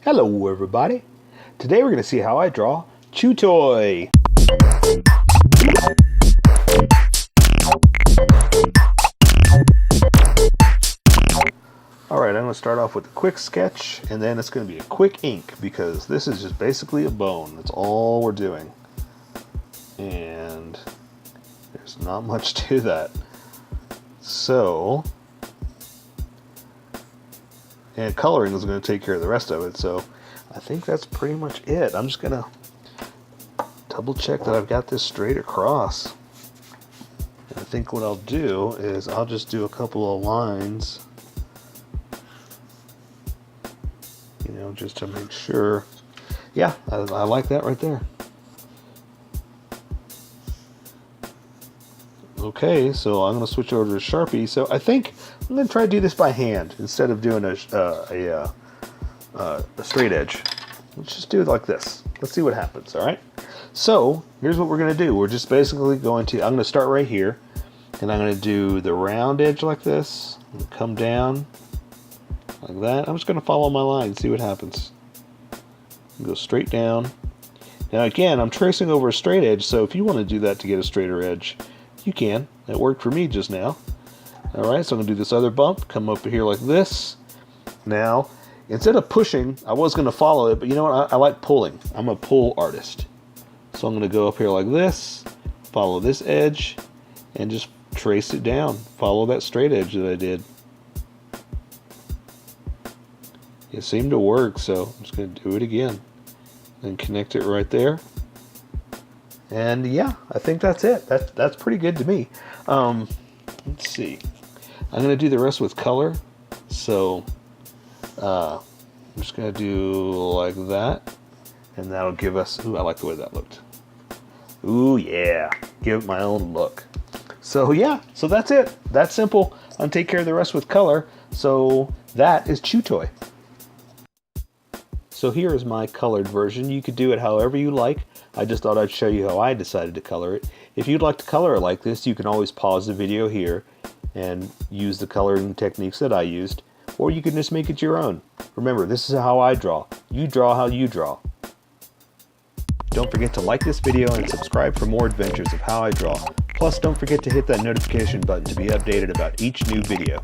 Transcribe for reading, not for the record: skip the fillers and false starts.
Hello everybody! Today we're going to see how I draw Chew Toy! Alright, I'm going to start off with a quick sketch, and then it's going to be a quick ink, because this is just basically a bone. That's all we're doing. And there's not much to that. So, and coloring is going to take care of the rest of it, so I think that's pretty much it. I'm just going to double check that I've got this straight across. And I think what I'll do is I'll just do a couple of lines, you know, just to make sure. Yeah, I like that right there. Okay, so I'm going to switch over to Sharpie. So I think I'm going to try to do this by hand instead of doing a straight edge. Let's just do it like this. Let's see what happens, all right? So here's what we're going to do. We're just basically going to, I'm going to start right here, and I'm going to do the round edge like this, and come down like that. I'm just going to follow my line, see what happens. Go straight down. Now again, I'm tracing over a straight edge, so if you want to do that to get a straighter edge, you can. That worked for me just now. Alright, so I'm going to do this other bump, come up here like this. Now, instead of pushing, I was going to follow it, but you know what? I like pulling. I'm a pull artist. So I'm going to go up here like this, follow this edge, and just trace it down. Follow that straight edge that I did. It seemed to work, so I'm just going to do it again. And connect it right there. And yeah, I think that's it. That's pretty good to me. Let's see. I'm going to do the rest with color. So I'm just going to do like that. And that'll give us, ooh, I like the way that looked. Ooh, yeah. Give it my own look. So yeah, so that's it. That's simple. I'll take care of the rest with color. So that is Chew Toy. So here is my colored version. You could do it however you like. I just thought I'd show you how I decided to color it. If you'd like to color it like this, you can always pause the video here and use the coloring techniques that I used, or you can just make it your own. Remember, this is how I draw. You draw how you draw. Don't forget to like this video and subscribe for more adventures of how I draw. Plus, don't forget to hit that notification button to be updated about each new video.